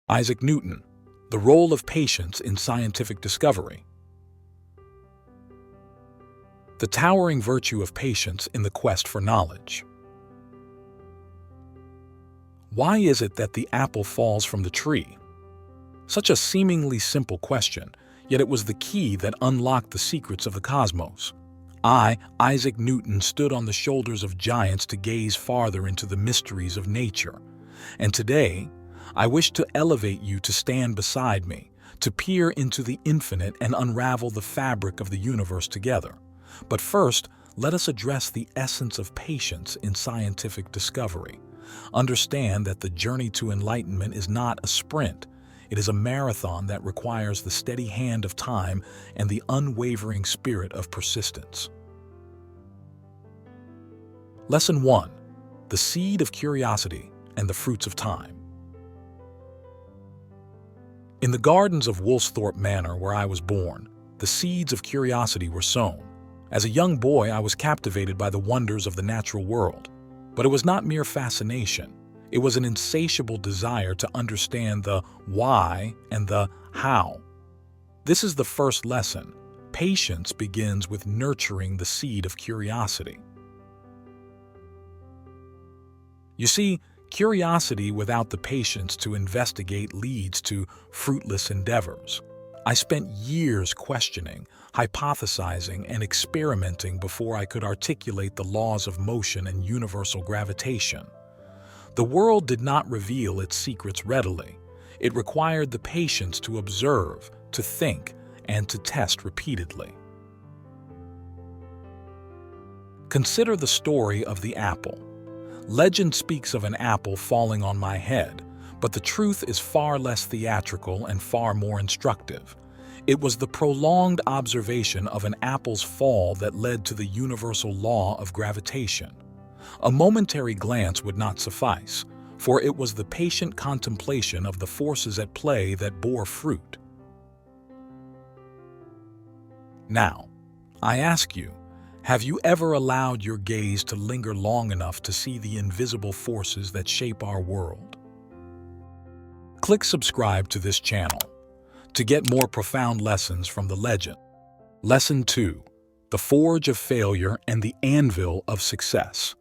Isaac Newton, The Role of Patience in Scientific Discovery. The towering virtue of patience in the quest for knowledge. Why is it that the apple falls from the tree? Such a seemingly simple question, yet it was the key that unlocked the secrets of the cosmos. I, Isaac Newton, stood on the shoulders of giants to gaze farther into the mysteries of nature. And today, I wish to elevate you to stand beside me, to peer into the infinite and unravel the fabric of the universe together. But first, let us address the essence of patience in scientific discovery. Understand that the journey to enlightenment is not a sprint. It is a marathon that requires the steady hand of time and the unwavering spirit of persistence. Lesson 1. The Seed of Curiosity and the Fruits of Time. In the gardens of Woolsthorpe Manor, where I was born, the seeds of curiosity were sown. As a young boy, I was captivated by the wonders of the natural world. But it was not mere fascination. It was an insatiable desire to understand the why and the how. This is the first lesson. Patience begins with nurturing the seed of curiosity. You see, curiosity without the patience to investigate leads to fruitless endeavors. I spent years questioning, hypothesizing, and experimenting before I could articulate the laws of motion and universal gravitation. The world did not reveal its secrets readily. It required the patience to observe, to think, and to test repeatedly. Consider the story of the apple. Legend speaks of an apple falling on my head, but the truth is far less theatrical and far more instructive. It was the prolonged observation of an apple's fall that led to the universal law of gravitation. A momentary glance would not suffice, for it was the patient contemplation of the forces at play that bore fruit. Now, I ask you, have you ever allowed your gaze to linger long enough to see the invisible forces that shape our world? Click subscribe to this channel to get more profound lessons from the legend. Lesson 2. The Forge of Failure and the Anvil of Success.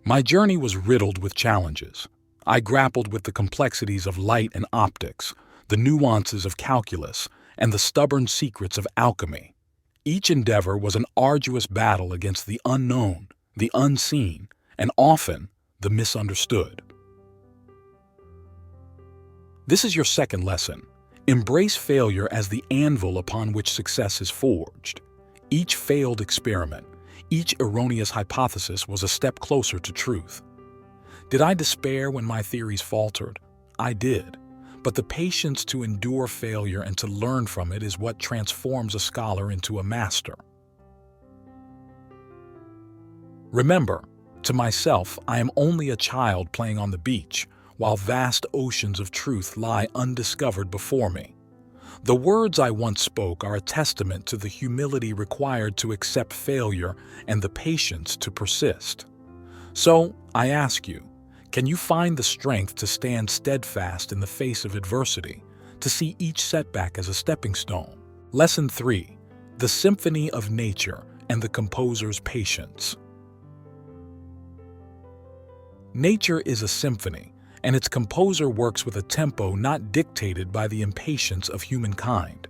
My journey was riddled with challenges. I grappled with the complexities of light and optics, the nuances of calculus, and the stubborn secrets of alchemy. Each endeavor was an arduous battle against the unknown, the unseen, and often the misunderstood. This is your second lesson. Embrace failure as the anvil upon which success is forged. Each failed experiment, each erroneous hypothesis was a step closer to truth. Did I despair when my theories faltered? I did. But the patience to endure failure and to learn from it is what transforms a scholar into a master. Remember, to myself, I am only a child playing on the beach, while vast oceans of truth lie undiscovered before me. The words I once spoke are a testament to the humility required to accept failure and the patience to persist. So, I ask you, can you find the strength to stand steadfast in the face of adversity, to see each setback as a stepping stone? Lesson 3. The Symphony of Nature and the Composer's Patience. Nature is a symphony, and its composer works with a tempo not dictated by the impatience of humankind.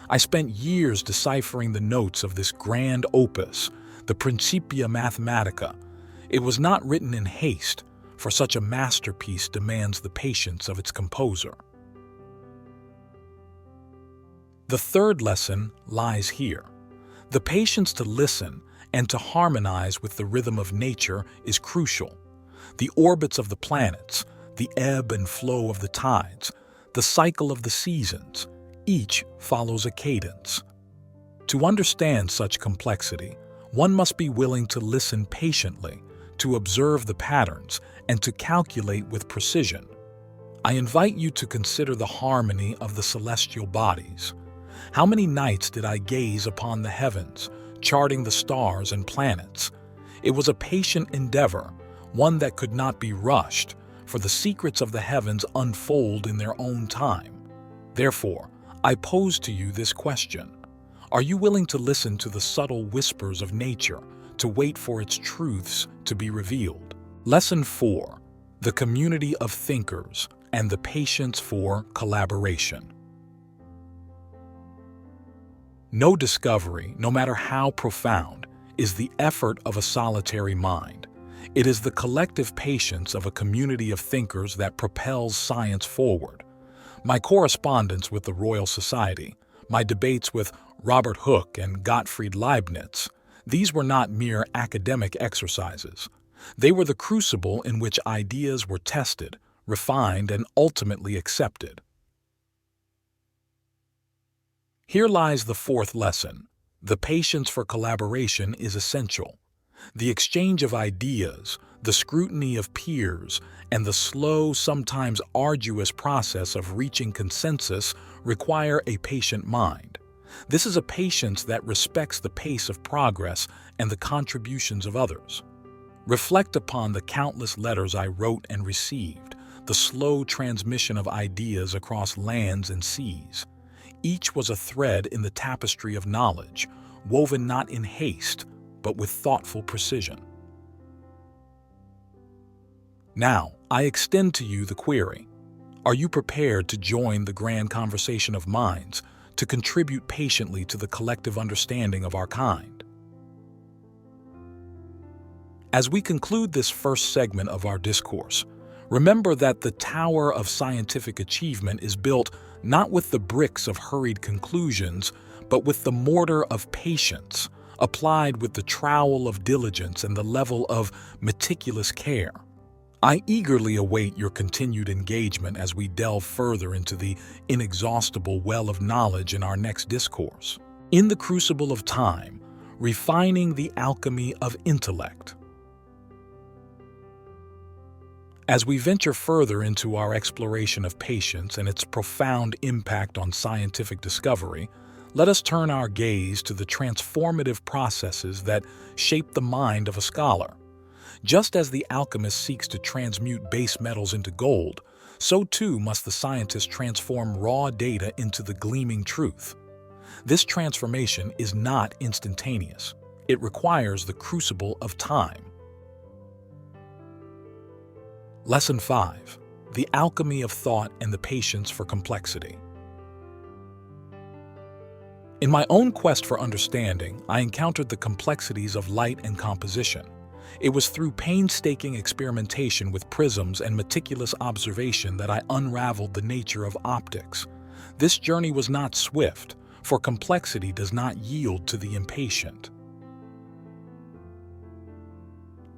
I spent years deciphering the notes of this grand opus, the Principia Mathematica. It was not written in haste, for such a masterpiece demands the patience of its composer. The third lesson lies here. The patience to listen and to harmonize with the rhythm of nature is crucial. The orbits of the planets, the ebb and flow of the tides, the cycle of the seasons, each follows a cadence. To understand such complexity, one must be willing to listen patiently, to observe the patterns, and to calculate with precision. I invite you to consider the harmony of the celestial bodies. How many nights did I gaze upon the heavens, charting the stars and planets? It was a patient endeavor, one that could not be rushed, for the secrets of the heavens unfold in their own time. Therefore, I pose to you this question. Are you willing to listen to the subtle whispers of nature, to wait for its truths to be revealed? Lesson 4. The community of thinkers and the patience for collaboration. No discovery, no matter how profound, is the effort of a solitary mind. It is the collective patience of a community of thinkers that propels science forward. My correspondence with the Royal Society, my debates with Robert Hooke and Gottfried Leibniz, these were not mere academic exercises. They were the crucible in which ideas were tested, refined, and ultimately accepted. Here lies the fourth lesson. The patience for collaboration is essential. The exchange of ideas, the scrutiny of peers, and the slow, sometimes arduous process of reaching consensus require a patient mind. This is a patience that respects the pace of progress and the contributions of others. Reflect upon the countless letters I wrote and received, the slow transmission of ideas across lands and seas. Each was a thread in the tapestry of knowledge, woven not in haste, but with thoughtful precision. Now, I extend to you the query. Are you prepared to join the grand conversation of minds, to contribute patiently to the collective understanding of our kind? As we conclude this first segment of our discourse, remember that the tower of scientific achievement is built not with the bricks of hurried conclusions, but with the mortar of patience, applied with the trowel of diligence and the level of meticulous care. I eagerly await your continued engagement as we delve further into the inexhaustible well of knowledge in our next discourse. In the Crucible of Time, refining the alchemy of intellect. As we venture further into our exploration of patience and its profound impact on scientific discovery, let us turn our gaze to the transformative processes that shape the mind of a scholar. Just as the alchemist seeks to transmute base metals into gold, so too must the scientist transform raw data into the gleaming truth. This transformation is not instantaneous. It requires the crucible of time. Lesson 5. The alchemy of thought and the patience for complexity. In my own quest for understanding, I encountered the complexities of light and composition. It was through painstaking experimentation with prisms and meticulous observation that I unraveled the nature of optics. This journey was not swift, for complexity does not yield to the impatient.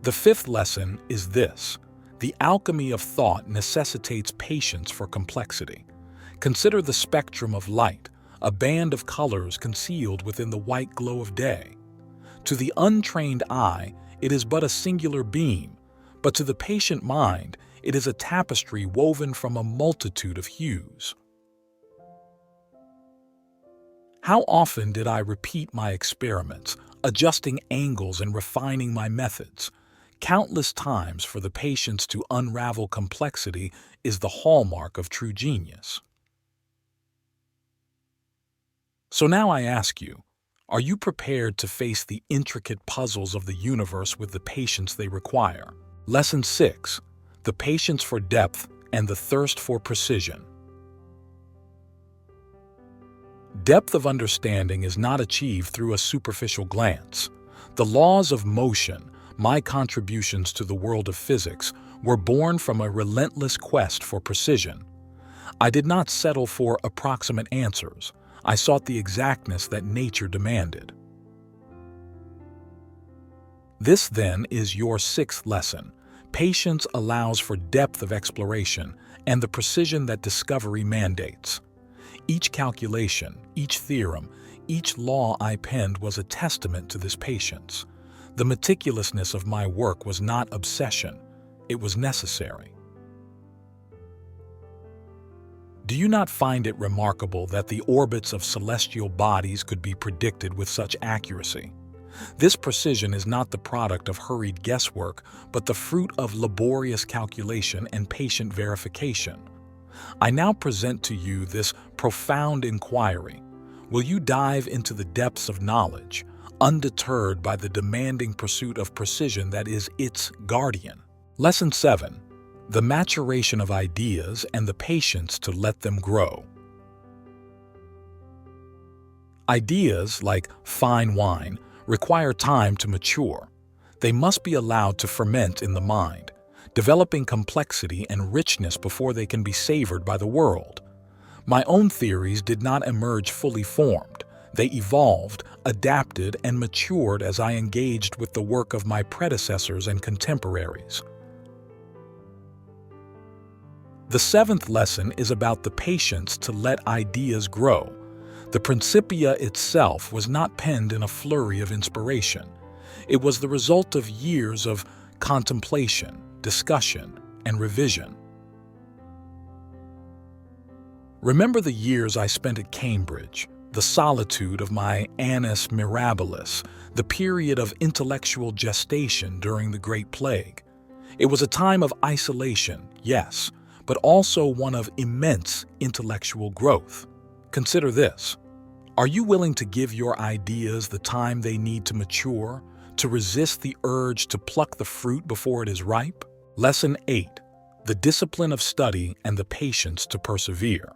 The fifth lesson is this. The alchemy of thought necessitates patience for complexity. Consider the spectrum of light, a band of colors concealed within the white glow of day. To the untrained eye, it is but a singular beam, but to the patient mind, it is a tapestry woven from a multitude of hues. How often did I repeat my experiments, adjusting angles and refining my methods? Countless times, for the patience to unravel complexity is the hallmark of true genius. So now I ask you, are you prepared to face the intricate puzzles of the universe with the patience they require? Lesson 6. The patience for depth and the thirst for precision. Depth of understanding is not achieved through a superficial glance. The laws of motion, my contributions to the world of physics, were born from a relentless quest for precision. I did not settle for approximate answers. I sought the exactness that nature demanded. This, then, is your sixth lesson. Patience allows for depth of exploration and the precision that discovery mandates. Each calculation, each theorem, each law I penned was a testament to this patience. The meticulousness of my work was not obsession, it was necessary. Do you not find it remarkable that the orbits of celestial bodies could be predicted with such accuracy? This precision is not the product of hurried guesswork, but the fruit of laborious calculation and patient verification. I now present to you this profound inquiry. Will you dive into the depths of knowledge, undeterred by the demanding pursuit of precision that is its guardian? Lesson 7. The maturation of ideas and the patience to let them grow. Ideas, like fine wine, require time to mature. They must be allowed to ferment in the mind, developing complexity and richness before they can be savored by the world. My own theories did not emerge fully formed. They evolved, adapted, and matured as I engaged with the work of my predecessors and contemporaries. The 7th lesson is about the patience to let ideas grow. The Principia itself was not penned in a flurry of inspiration. It was the result of years of contemplation, discussion, and revision. Remember the years I spent at Cambridge, the solitude of my annus mirabilis, the period of intellectual gestation during the Great Plague. It was a time of isolation, yes, but also one of immense intellectual growth. Consider this. Are you willing to give your ideas the time they need to mature, to resist the urge to pluck the fruit before it is ripe? Lesson 8. The discipline of study and the patience to persevere.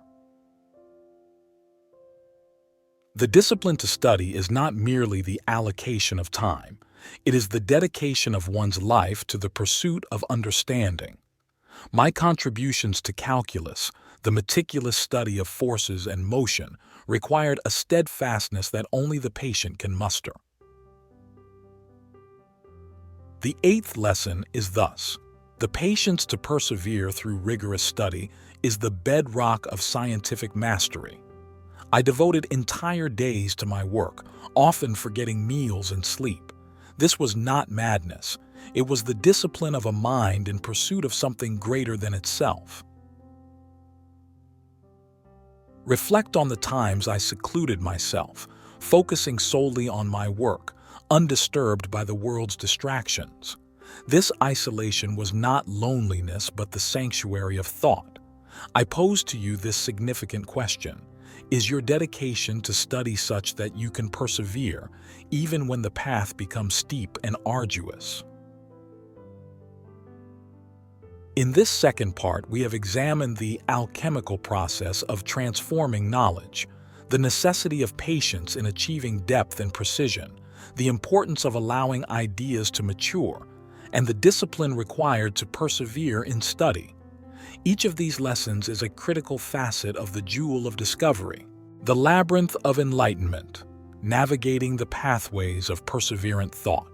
The discipline to study is not merely the allocation of time. It is the dedication of one's life to the pursuit of understanding. My contributions to calculus, the meticulous study of forces and motion, required a steadfastness that only the patient can muster. The 8th lesson is thus: the patience to persevere through rigorous study is the bedrock of scientific mastery. I devoted entire days to my work, often forgetting meals and sleep. This was not madness. It was the discipline of a mind in pursuit of something greater than itself. Reflect on the times I secluded myself, focusing solely on my work, undisturbed by the world's distractions. This isolation was not loneliness but the sanctuary of thought. I pose to you this significant question. Is your dedication to study such that you can persevere, even when the path becomes steep and arduous? In this second part, we have examined the alchemical process of transforming knowledge, the necessity of patience in achieving depth and precision, the importance of allowing ideas to mature, and the discipline required to persevere in study. Each of these lessons is a critical facet of the jewel of discovery, the labyrinth of enlightenment, navigating the pathways of perseverant thought.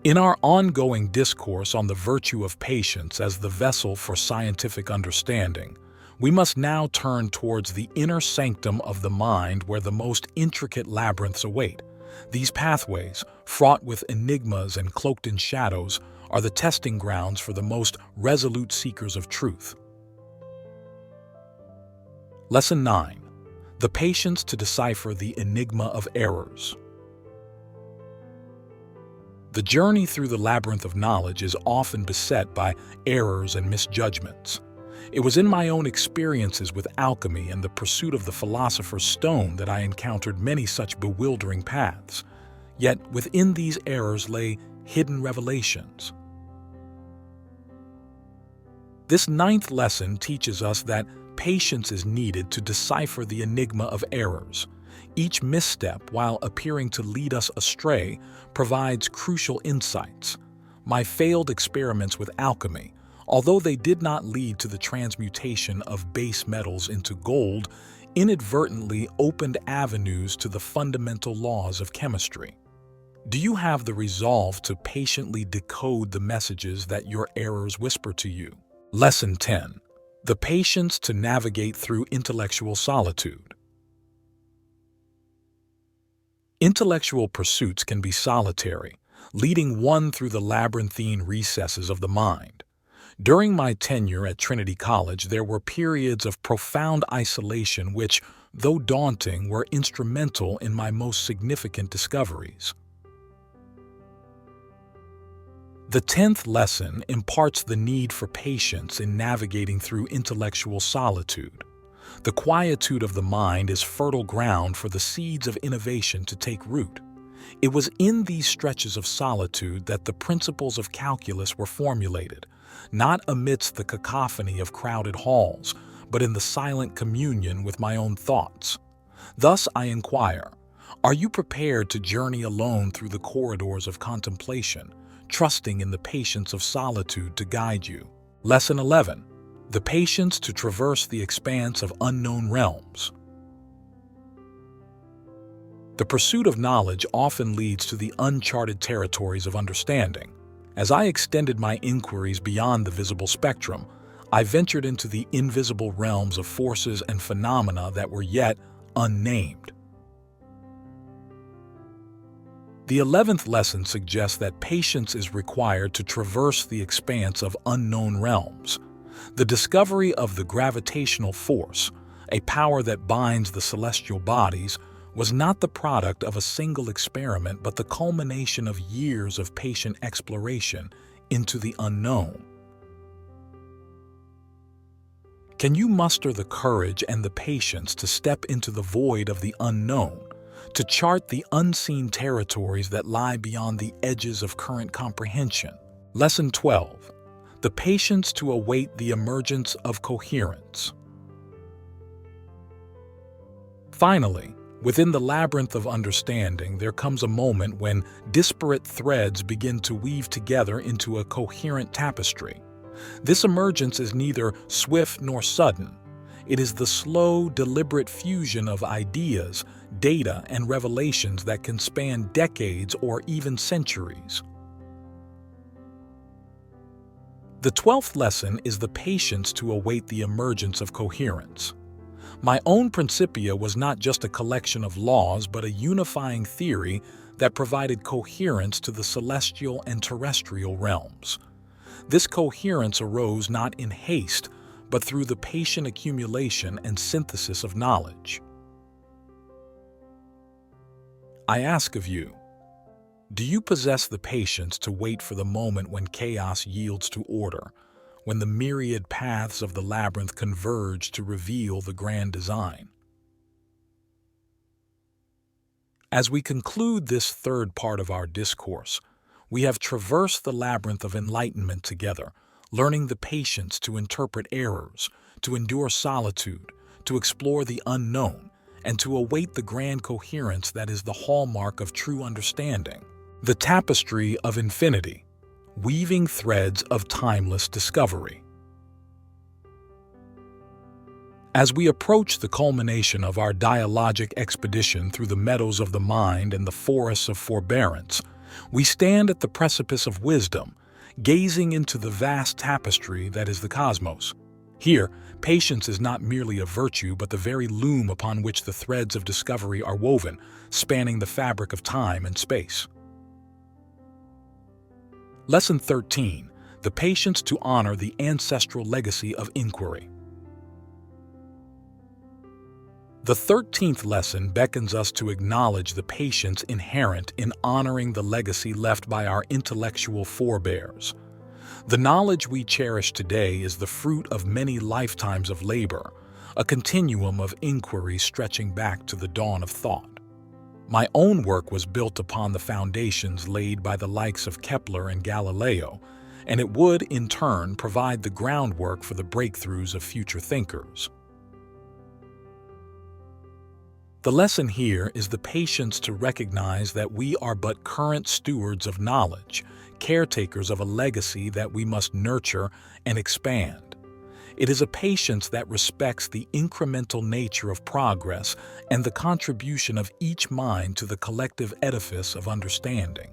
In our ongoing discourse on the virtue of patience as the vessel for scientific understanding, we must now turn towards the inner sanctum of the mind where the most intricate labyrinths await. These pathways, fraught with enigmas and cloaked in shadows, are the testing grounds for the most resolute seekers of truth. Lesson 9. The patience to decipher the enigma of errors. The journey through the labyrinth of knowledge is often beset by errors and misjudgments. It was in my own experiences with alchemy and the pursuit of the philosopher's stone that I encountered many such bewildering paths. Yet within these errors lay hidden revelations. This 9th lesson teaches us that patience is needed to decipher the enigma of errors. Each misstep, while appearing to lead us astray, provides crucial insights. My failed experiments with alchemy, although they did not lead to the transmutation of base metals into gold, inadvertently opened avenues to the fundamental laws of chemistry. Do you have the resolve to patiently decode the messages that your errors whisper to you? Lesson 10. The patience to navigate through intellectual solitude. Intellectual pursuits can be solitary, leading one through the labyrinthine recesses of the mind. During my tenure at Trinity College, there were periods of profound isolation which, though daunting, were instrumental in my most significant discoveries. The 10th lesson imparts the need for patience in navigating through intellectual solitude. The quietude of the mind is fertile ground for the seeds of innovation to take root. It was in these stretches of solitude that the principles of calculus were formulated, not amidst the cacophony of crowded halls, but in the silent communion with my own thoughts. Thus I inquire, are you prepared to journey alone through the corridors of contemplation, trusting in the patience of solitude to guide you? Lesson 11. The patience to traverse the expanse of unknown realms. The pursuit of knowledge often leads to the uncharted territories of understanding. As I extended my inquiries beyond the visible spectrum, I ventured into the invisible realms of forces and phenomena that were yet unnamed. The 11th lesson suggests that patience is required to traverse the expanse of unknown realms. The discovery of the gravitational force, a power that binds the celestial bodies, was not the product of a single experiment but the culmination of years of patient exploration into the unknown. Can you muster the courage and the patience to step into the void of the unknown, to chart the unseen territories that lie beyond the edges of current comprehension? Lesson 12. The patience to await the emergence of coherence. Finally, within the labyrinth of understanding, there comes a moment when disparate threads begin to weave together into a coherent tapestry. This emergence is neither swift nor sudden. It is the slow, deliberate fusion of ideas, data, and revelations that can span decades or even centuries. The 12th lesson is the patience to await the emergence of coherence. My own Principia was not just a collection of laws, but a unifying theory that provided coherence to the celestial and terrestrial realms. This coherence arose not in haste, but through the patient accumulation and synthesis of knowledge. I ask of you, do you possess the patience to wait for the moment when chaos yields to order, when the myriad paths of the labyrinth converge to reveal the grand design? As we conclude this third part of our discourse, we have traversed the labyrinth of enlightenment together, learning the patience to interpret errors, to endure solitude, to explore the unknown, and to await the grand coherence that is the hallmark of true understanding. The tapestry of infinity, weaving threads of timeless discovery. As we approach the culmination of our dialogic expedition through the meadows of the mind and the forests of forbearance, we stand at the precipice of wisdom, gazing into the vast tapestry that is the cosmos. Here, patience is not merely a virtue but the very loom upon which the threads of discovery are woven, spanning the fabric of time and space. Lesson 13. The patience to honor the ancestral legacy of inquiry. The 13th lesson beckons us to acknowledge the patience inherent in honoring the legacy left by our intellectual forebears. The knowledge we cherish today is the fruit of many lifetimes of labor, a continuum of inquiry stretching back to the dawn of thought. My own work was built upon the foundations laid by the likes of Kepler and Galileo, and it would, in turn, provide the groundwork for the breakthroughs of future thinkers. The lesson here is the patience to recognize that we are but current stewards of knowledge, caretakers of a legacy that we must nurture and expand. It is a patience that respects the incremental nature of progress and the contribution of each mind to the collective edifice of understanding.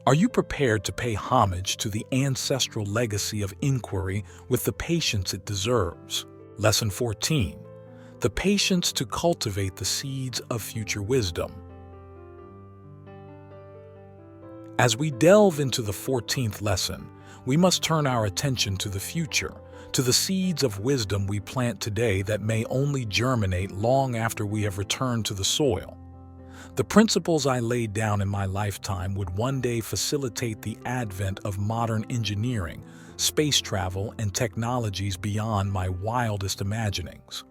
Are you prepared to pay homage to the ancestral legacy of inquiry with the patience it deserves? Lesson 14. The patience to cultivate the seeds of future wisdom. As we delve into the 14th lesson, we must turn our attention to the future, to the seeds of wisdom we plant today that may only germinate long after we have returned to the soil. The principles I laid down in my lifetime would one day facilitate the advent of modern engineering, space travel, and technologies beyond my wildest imaginings.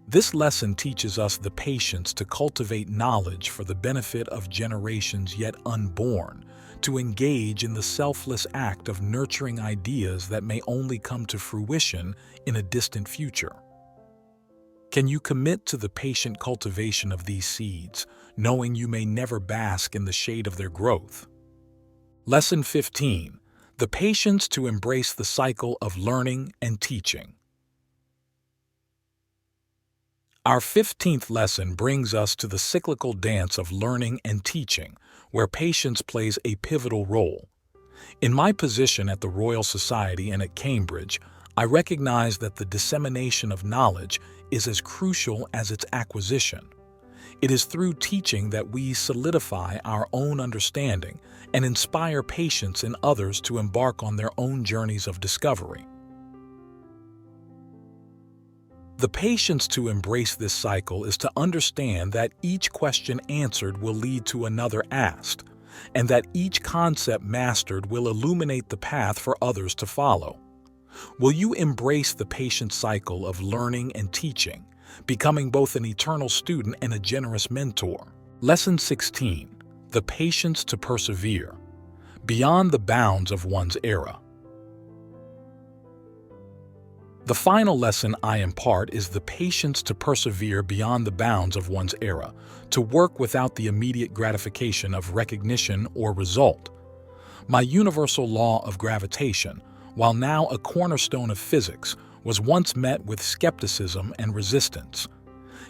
This lesson teaches us the patience to cultivate knowledge for the benefit of generations yet unborn, to engage in the selfless act of nurturing ideas that may only come to fruition in a distant future. Can you commit to the patient cultivation of these seeds, knowing you may never bask in the shade of their growth? Lesson 15. The patience to embrace the cycle of learning and teaching. Our 15th lesson brings us to the cyclical dance of learning and teaching, where patience plays a pivotal role. In my position at the Royal Society and at Cambridge, I recognize that the dissemination of knowledge is as crucial as its acquisition. It is through teaching that we solidify our own understanding and inspire patience in others to embark on their own journeys of discovery. The patience to embrace this cycle is to understand that each question answered will lead to another asked, and that each concept mastered will illuminate the path for others to follow. Will you embrace the patient cycle of learning and teaching, becoming both an eternal student and a generous mentor? Lesson 16. The patience to persevere, beyond the bounds of one's era. The final lesson I impart is the patience to persevere beyond the bounds of one's era, to work without the immediate gratification of recognition or result. My universal law of gravitation, while now a cornerstone of physics, was once met with skepticism and resistance.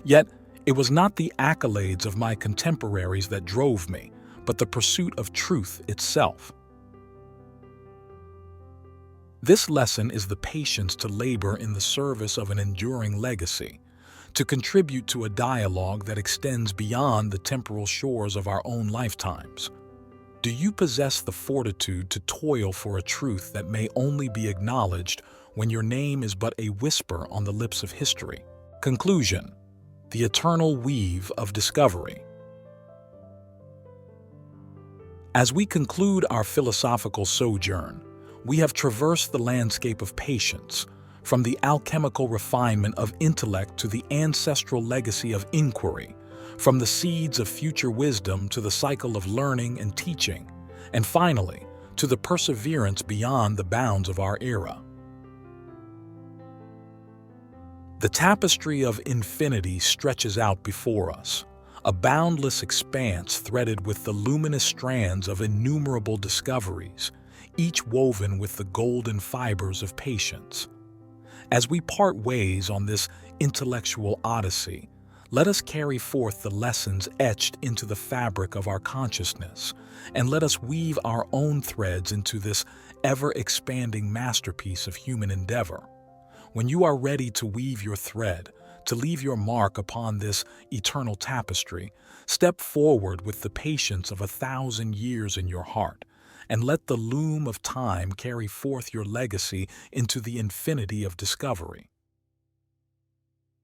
Yet, it was not the accolades of my contemporaries that drove me, but the pursuit of truth itself. This lesson is the patience to labor in the service of an enduring legacy, to contribute to a dialogue that extends beyond the temporal shores of our own lifetimes. Do you possess the fortitude to toil for a truth that may only be acknowledged when your name is but a whisper on the lips of history? Conclusion: the eternal weave of discovery. As we conclude our philosophical sojourn, we have traversed the landscape of patience, from the alchemical refinement of intellect to the ancestral legacy of inquiry, from the seeds of future wisdom to the cycle of learning and teaching, and finally, to the perseverance beyond the bounds of our era. The tapestry of infinity stretches out before us, a boundless expanse threaded with the luminous strands of innumerable discoveries, each woven with the golden fibers of patience. As we part ways on this intellectual odyssey, let us carry forth the lessons etched into the fabric of our consciousness, and let us weave our own threads into this ever-expanding masterpiece of human endeavor. When you are ready to weave your thread, to leave your mark upon this eternal tapestry, step forward with the patience of 1,000 years in your heart, and let the loom of time carry forth your legacy into the infinity of discovery.